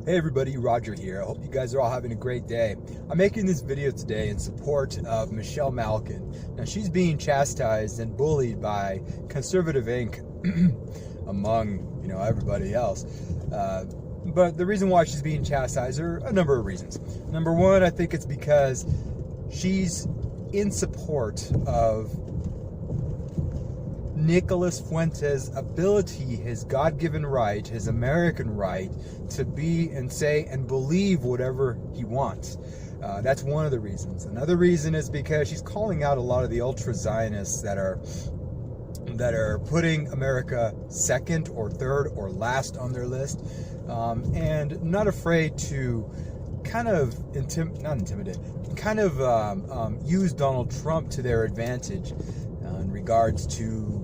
Hey everybody, Roger here. I hope you guys are all having a great day. I'm making this video today in support of Michelle Malkin. Now she's being chastised and bullied by Conservative Inc. among, everybody else. But the reason why she's being chastised are a number of reasons. Number one, I think it's because she's in support of Nick Fuentes' ability, his God-given right, his American right, to be and say and believe whatever he wants. That's one of the reasons. Another reason is because she's calling out a lot of the ultra-Zionists that are putting America second or third or last on their list, and not afraid to kind of use Donald Trump to their advantage in regards to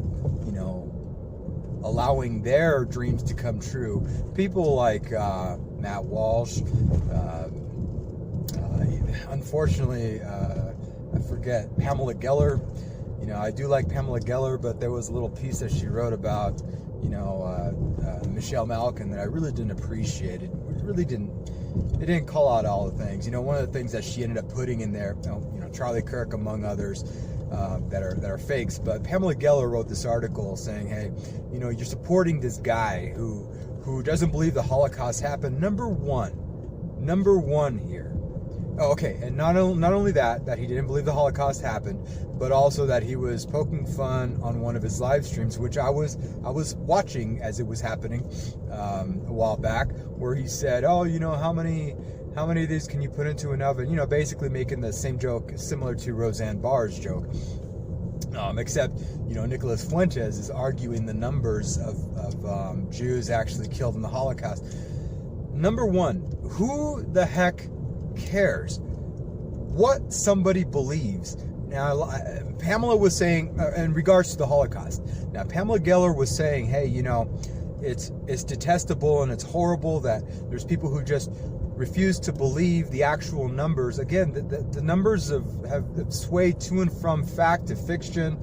allowing their dreams to come true. People like Matt Walsh, unfortunately, I forget, Pamela Geller. I do like Pamela Geller, but there was a little piece that she wrote about, Michelle Malkin that I really didn't appreciate. It didn't call out all the things. One of the things that she ended up putting in there, Charlie Kirk among others, that are fakes. But Pamela Geller wrote this article saying, hey, you're supporting this guy who doesn't believe the Holocaust happened. Number one here. Oh, okay, and not only that he didn't believe the Holocaust happened, but also that he was poking fun on one of his live streams, which I was watching as it was happening a while back, where he said, oh, how many of these can you put into an oven? Basically making the same joke similar to Roseanne Barr's joke. Except, Nicholas Fuentes is arguing the numbers of Jews actually killed in the Holocaust. Number one, who the heck cares what somebody believes? Now, Pamela was saying, in regards to the Holocaust, now Pamela Geller was saying, hey, it's detestable and it's horrible that there's people who just refuse to believe the actual numbers. Again, the numbers have swayed to and from fact to fiction.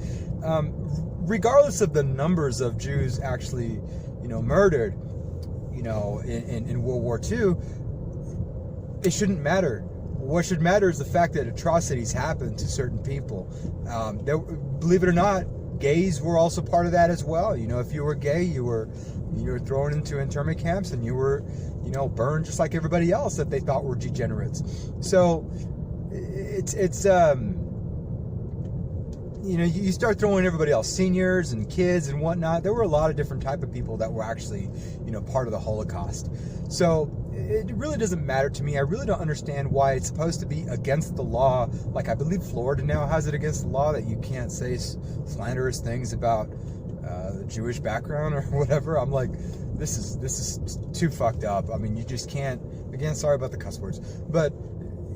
Regardless of the numbers of Jews actually, murdered, in World War II, it shouldn't matter. What should matter is the fact that atrocities happen to certain people. Believe it or not, gays were also part of that as well. If you were gay, you were thrown into internment camps and you were, burned just like everybody else that they thought were degenerates. So it's you start throwing everybody else, seniors and kids and whatnot. There were a lot of different type of people that were actually, part of the Holocaust. So it really doesn't matter to me. I really don't understand why it's supposed to be against the law. Like, I believe Florida now has it against the law that you can't say slanderous things about the Jewish background or whatever. I'm like, this is too fucked up. I mean, you just can't. Again, sorry about the cuss words, but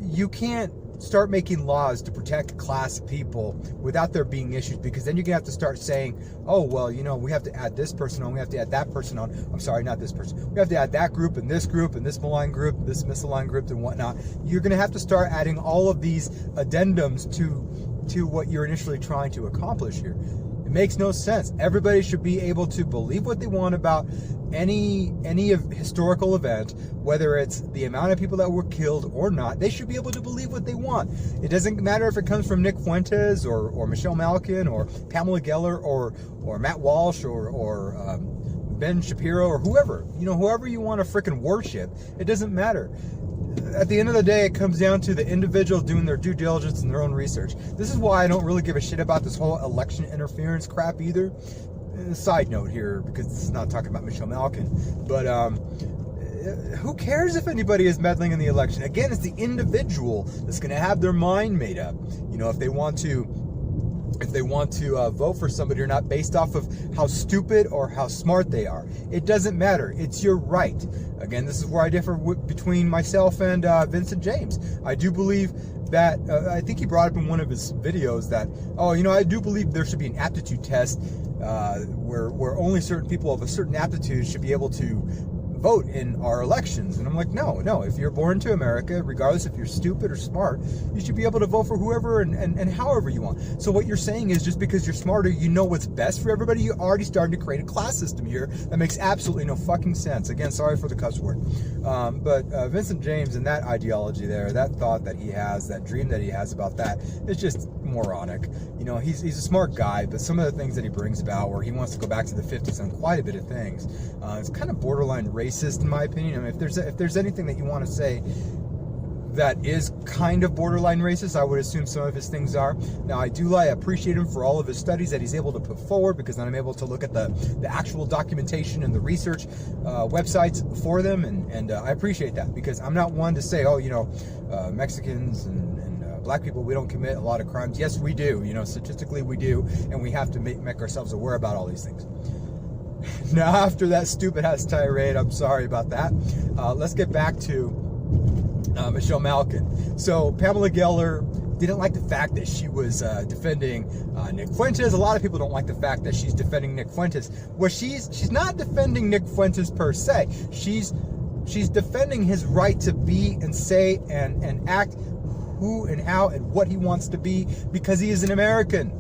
you can't start making laws to protect a class of people without there being issues, because then you're gonna have to start saying, oh, well, we have to add this person on, we have to add that person on. I'm sorry, not this person. We have to add that group and this malign group, this misaligned group and whatnot. You're gonna have to start adding all of these addendums to what you're initially trying to accomplish here. It makes no sense. Everybody should be able to believe what they want about any historical event, whether it's the amount of people that were killed or not. They should be able to believe what they want. It doesn't matter if it comes from Nick Fuentes or Michelle Malkin or Pamela Geller or Matt Walsh or Ben Shapiro or whoever. Whoever you want to frickin' worship, it doesn't matter. At the end of the day, it comes down to the individual doing their due diligence and their own research. This is why I don't really give a shit about this whole election interference crap either. Side note here, because this is not talking about Michelle Malkin, but who cares if anybody is meddling in the election? Again, it's the individual that's going to have their mind made up. If they want to vote for somebody or not based off of how stupid or how smart they are. It doesn't matter. It's your right. Again, this is where I differ between myself and Vincent James. I do believe that, I think he brought up in one of his videos that, I do believe there should be an aptitude test where only certain people of a certain aptitude should be able to vote in our elections. And I'm like, no, if you're born to America, regardless if you're stupid or smart, you should be able to vote for whoever and however you want. So what you're saying is just because you're smarter, you know what's best for everybody, you're already starting to create a class system here that makes absolutely no fucking sense. Again, sorry for the cuss word. But Vincent James and that ideology there, that thought that he has, that dream that he has about that, is just moronic. You know, he's a smart guy, but some of the things that he brings about, where he wants to go back to the 50s on quite a bit of things, it's kind of borderline racist in my opinion. I mean, if there's anything that you want to say that is kind of borderline racist, I would assume some of his things are. Now, I appreciate him for all of his studies that he's able to put forward, because then I'm able to look at the actual documentation and the research websites for them, and I appreciate that, because I'm not one to say, oh, you know, Mexicans and black people, we don't commit a lot of crimes. Yes, we do. You know, statistically we do, and we have to make ourselves aware about all these things. Now, after that stupid ass tirade, I'm sorry about that. Let's get back to Michelle Malkin. So Pamela Geller didn't like the fact that she was defending Nick Fuentes. A lot of people don't like the fact that she's defending Nick Fuentes. Well, she's not defending Nick Fuentes per se. She's defending his right to be and say and act who and how and what he wants to be, because he is an American.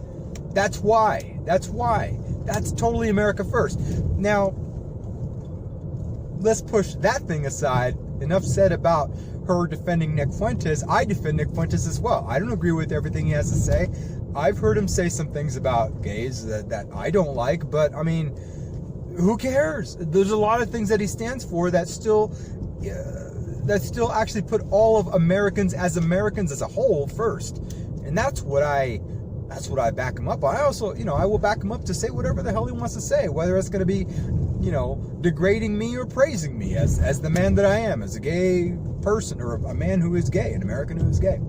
That's why. That's totally America first. Now, let's push that thing aside. Enough said about her defending Nick Fuentes. I defend Nick Fuentes as well. I don't agree with everything he has to say. I've heard him say some things about gays that I don't like, but I mean, who cares? There's a lot of things that he stands for that still actually put all of Americans as a whole first. And that's what I back him up on. I also, you know, I will back him up to say whatever the hell he wants to say, whether it's going to be, you know, degrading me or praising me as the man that I am, as a gay person, or a man who is gay, an American who is gay.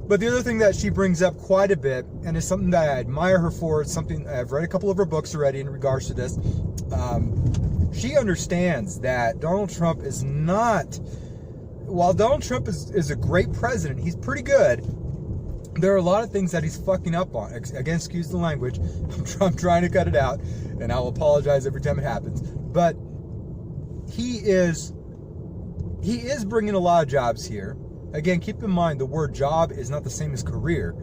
But the other thing that she brings up quite a bit, and is something that I admire her for, it's something I've read a couple of her books already in regards to this. She understands that Donald Trump is not, while Donald Trump is a great president, he's pretty good, there are a lot of things that he's fucking up on. Again, excuse the language. I'm trying to cut it out, and I'll apologize every time it happens. But he is bringing a lot of jobs here. Again, keep in mind, the word job is not the same as career.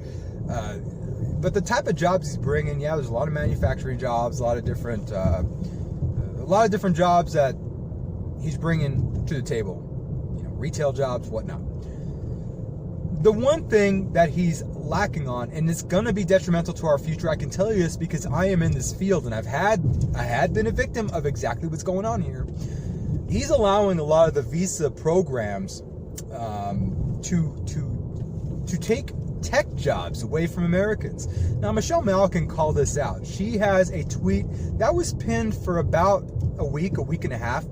But the type of jobs he's bringing, yeah, there's a lot of manufacturing jobs, a lot of different jobs that he's bringing to the table. You know, retail jobs, whatnot. The one thing that he's lacking on, and it's going to be detrimental to our future, I can tell you this because I am in this field and I had been a victim of exactly what's going on here. He's allowing a lot of the visa programs to take tech jobs away from Americans. Now, Michelle Malkin called this out. She has a tweet that was pinned for about a week and a half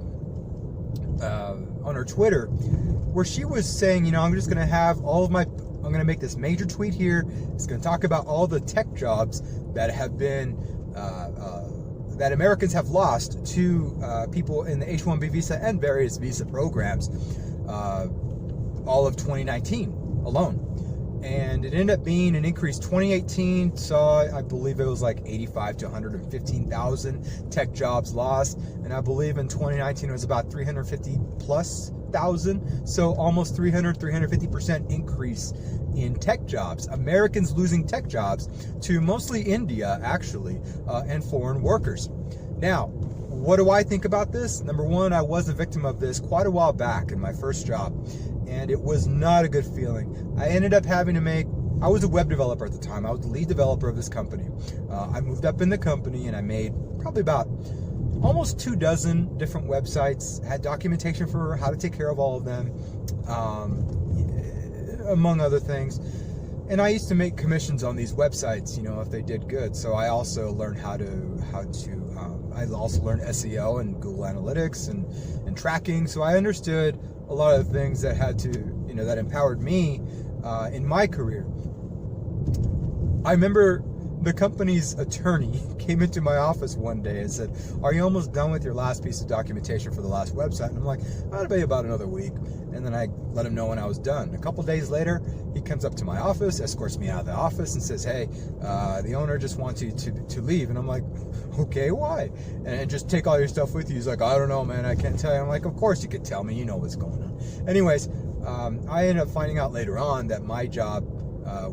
on her Twitter, where she was saying, you know, I'm just going to have I'm going to make this major tweet here. It's going to talk about all the tech jobs that have been, that Americans have lost to people in the H-1B visa and various visa programs, all of 2019 alone. And it ended up being an increase. 2018 saw, I believe it was like 85 to 115,000 tech jobs lost. And I believe in 2019 it was about 350 plus thousand. So almost 350% increase in tech jobs. Americans losing tech jobs to mostly India, actually, and foreign workers. Now, what do I think about this? Number one, I was a victim of this quite a while back in my first job, and it was not a good feeling. I ended up having to I was a web developer at the time. I was the lead developer of this company. I moved up in the company and I made probably about almost 24 different websites, had documentation for how to take care of all of them, among other things. And I used to make commissions on these websites, you know, if they did good. So I also learned I also learned SEO and Google Analytics and tracking. So I understood a lot of the things that that empowered me in my career. I remember the company's attorney came into my office one day and said, "Are you almost done with your last piece of documentation for the last website?" And I'm like, "I'll be about another week." And then I let him know when I was done. A couple days later, he comes up to my office, escorts me out of the office, and says, "Hey, the owner just wants you to leave." And I'm like, "Okay, why?" And just take all your stuff with you. He's like, "I don't know, man. I can't tell you." I'm like, "Of course you could tell me. You know what's going on." Anyways, I ended up finding out later on that my job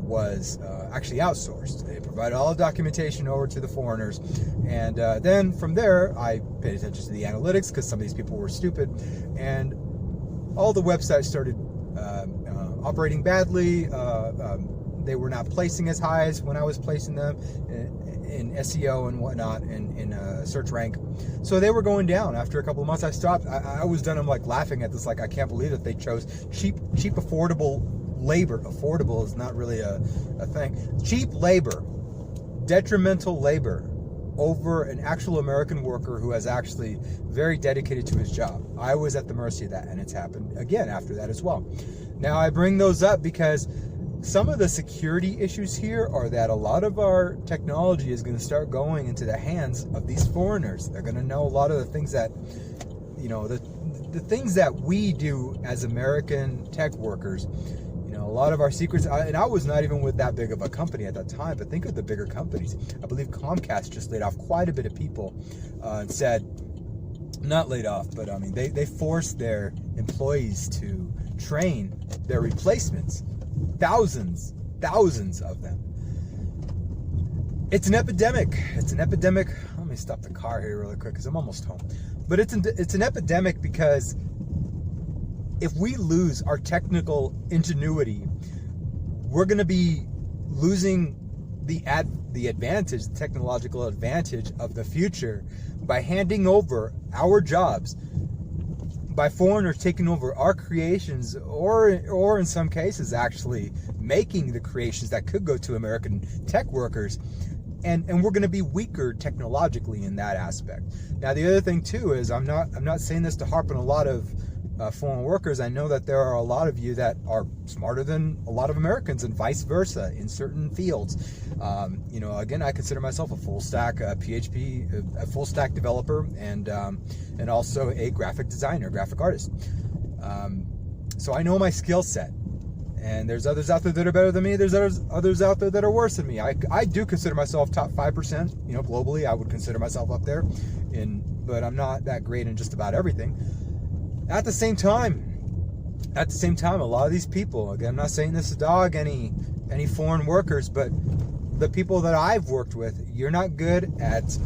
was actually outsourced. They provided all the documentation over to the foreigners, and then from there I paid attention to the analytics because some of these people were stupid, and all the websites started operating badly. They were not placing as high as when I was placing them in SEO and whatnot, in search rank. So they were going down. After a couple of months, I stopped. I was done. I'm like laughing at this, like, I can't believe that they chose cheap, affordable labor. Affordable is not really a thing. Cheap labor, detrimental labor, over an actual American worker who has actually very dedicated to his job. I was at the mercy of that, and it's happened again after that as well. Now, I bring those up because some of the security issues here are that a lot of our technology is going to start going into the hands of these foreigners. They're going to know a lot of the things that, you know, the things that we do as American tech workers. You know, a lot of our secrets, and I was not even with that big of a company at that time, but think of the bigger companies. I believe Comcast just laid off quite a bit of people and said, not laid off, but I mean, they forced their employees to train their replacements. Thousands of them. It's an epidemic. It's an epidemic. Let me stop the car here really quick because I'm almost home. But it's an epidemic because if we lose our technical ingenuity, we're going to be losing the advantage, the technological advantage of the future by handing over our jobs, by foreigners taking over our creations, or in some cases actually making the creations that could go to American tech workers, and we're going to be weaker technologically in that aspect. Now, the other thing too is I'm not saying this to harp on a lot of foreign workers. I know that there are a lot of you that are smarter than a lot of Americans, and vice versa in certain fields. You know, again, I consider myself a full stack PHP, a full stack developer, and also a graphic designer, graphic artist. So I know my skill set, and there's others out there that are better than me. There's others out there that are worse than me. I do consider myself top 5%. You know, globally, I would consider myself up there, but I'm not that great in just about everything. At the same time, a lot of these people, again, I'm not saying this to dog any foreign workers, but the people that I've worked with, you're not good at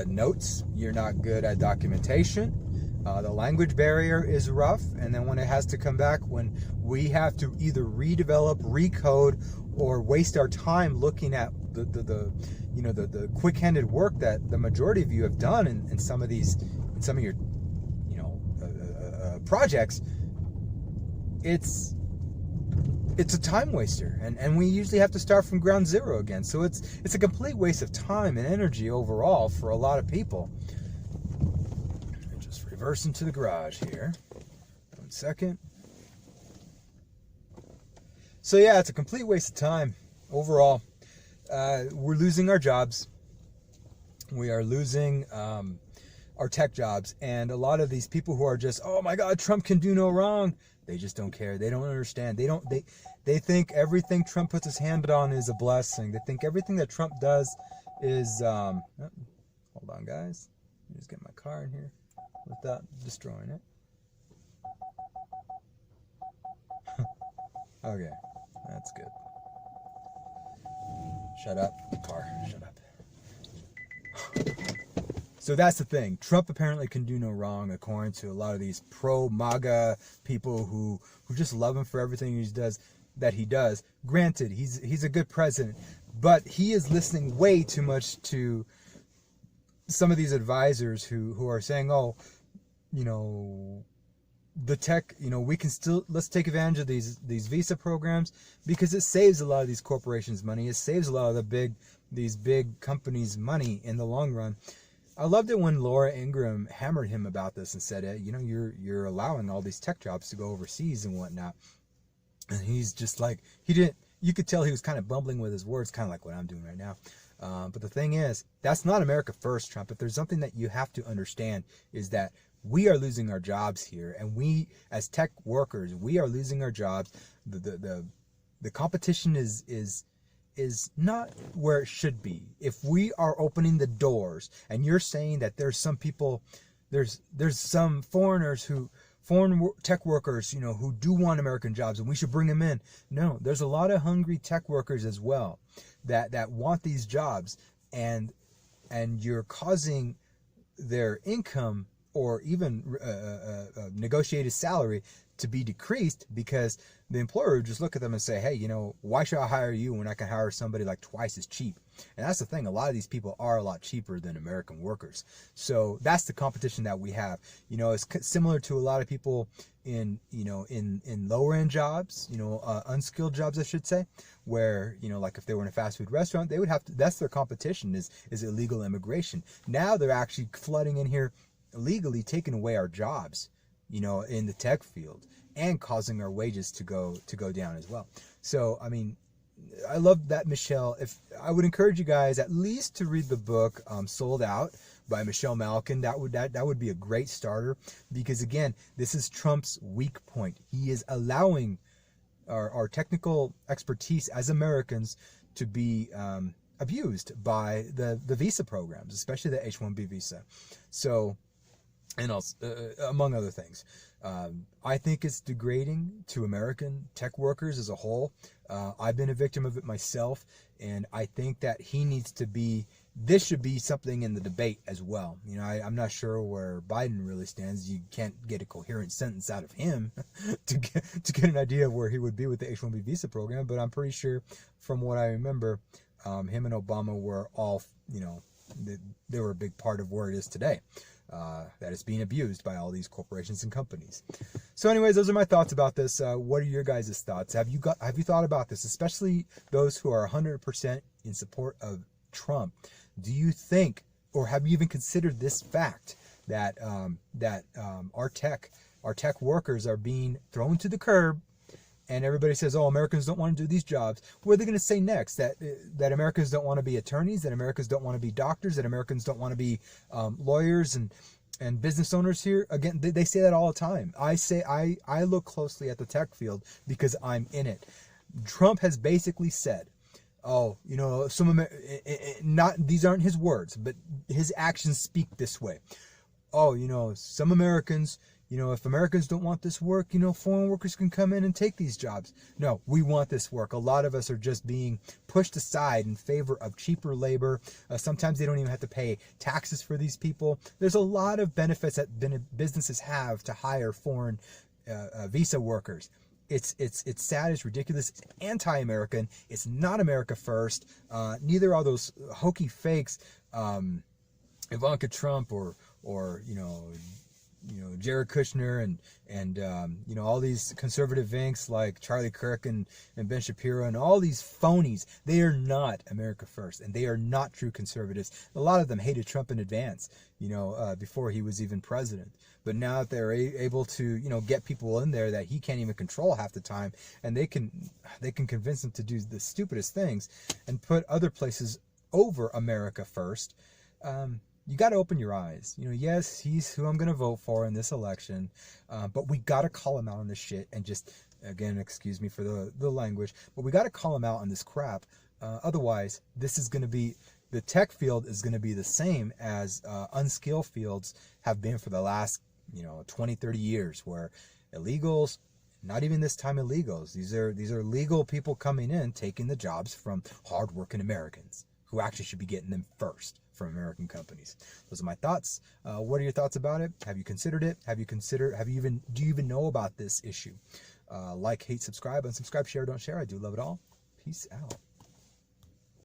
notes, you're not good at documentation, the language barrier is rough, and then when it has to come back, when we have to either redevelop, recode, or waste our time looking at the quick-handed work that the majority of you have done in some of your projects, it's a time waster, and we usually have to start from ground zero again. So it's a complete waste of time and energy overall for a lot of people. Just reverse into the garage here. 1 second. So yeah, it's a complete waste of time overall. We're losing our jobs. We are losing our tech jobs, and a lot of these people who are just, oh my God, Trump can do no wrong. They just don't care. They don't understand. They think everything Trump puts his hand on is a blessing. They think everything that Trump does is, hold on guys. Let me just get my car in here without destroying it. Okay, that's good. Shut up, car, shut up. So that's the thing. Trump apparently can do no wrong, according to a lot of these pro-MAGA people who just love him for everything he does. Granted, he's a good president, but he is listening way too much to some of these advisors who are saying, oh, you know, the tech, you know, we can still, let's take advantage of these visa programs because it saves a lot of these corporations money. It saves a lot of these big companies money in the long run. I loved it when Laura Ingraham hammered him about this and said, hey, you know, you're allowing all these tech jobs to go overseas and whatnot. And he's just like, he you could tell he was kind of bumbling with his words, kind of like what I'm doing right now. But the thing is, that's not America first, Trump. If there's something that you have to understand is that we are losing our jobs here, and we, as tech workers, we are losing our jobs. The competition is not where it should be. If we are opening the doors, and you're saying that there's some people, there's some foreign tech workers, you know, who do want American jobs, and we should bring them in. No, there's a lot of hungry tech workers as well that want these jobs, and you're causing their income or even negotiated salary to be decreased, because the employer would just look at them and say, hey, you know, why should I hire you when I can hire somebody like twice as cheap? And that's the thing. A lot of these people are a lot cheaper than American workers. So that's the competition that we have. You know, it's similar to a lot of people in lower end jobs, you know, unskilled jobs, I should say, where, you know, like if they were in a fast food restaurant, they would have to, that's their competition is illegal immigration. Now they're actually flooding in here illegally, taking away our jobs, you know, in the tech field, and causing our wages to go down as well. So, I mean, I love that, Michelle. If I would encourage you guys at least to read the book Sold Out by Michelle Malkin. That would be a great starter, because again, this is Trump's weak point. He is allowing our technical expertise as Americans to be abused by the visa programs, especially the H-1B visa. So, and also, among other things. I think it's degrading to American tech workers as a whole. I've been a victim of it myself, and I think that he needs to be, this should be something in the debate as well. You know, I'm not sure where Biden really stands. You can't get a coherent sentence out of him to get an idea of where he would be with the H-1B visa program, but I'm pretty sure from what I remember, him and Obama were all, you know, they were a big part of where it is today. That is being abused by all these corporations and companies. So anyways, those are my thoughts about this. What are your guys' thoughts? Have you thought about this, especially those who are 100% in support of Trump? Do you think, or have you even considered this fact that our tech workers are being thrown to the curb? And everybody says, oh, Americans don't want to do these jobs. What are they going to say next? That Americans don't want to be attorneys, that Americans don't want to be doctors, that Americans don't want to be lawyers and business owners here? Again, they say that all the time. I look closely at the tech field because I'm in it. Trump has basically said, oh, you know, these aren't his words, but his actions speak this way. Oh, you know, some Americans, you know, if Americans don't want this work, you know, foreign workers can come in and take these jobs. No, we want this work. A lot of us are just being pushed aside in favor of cheaper labor. Sometimes they don't even have to pay taxes for these people. There's a lot of benefits that businesses have to hire foreign visa workers. It's sad, it's ridiculous, it's anti-American, it's not America first. Neither are those hokey fakes, Ivanka Trump or you know, Jared Kushner and you know, all these conservative vinks like Charlie Kirk and Ben Shapiro and all these phonies. They are not America first, and they are not true conservatives. A lot of them hated Trump in advance, you know, before he was even president. But now that they're able to, you know, get people in there that he can't even control half the time, and they can convince them to do the stupidest things and put other places over America first. You got to open your eyes. You know, yes, he's who I'm going to vote for in this election, but we got to call him out on this shit and just, again, excuse me for the language, but we got to call him out on this crap. Otherwise, this is going to be, the tech field is going to be the same as unskilled fields have been for the last, you know, 20, 30 years, where illegals, not even this time illegals, these are legal people coming in, taking the jobs from hardworking Americans who actually should be getting them first from American companies. Those are my thoughts. What are your thoughts about it? Have you considered it? Do you even know about this issue? Like, hate, subscribe, unsubscribe, share, don't share. I do love it all. Peace out.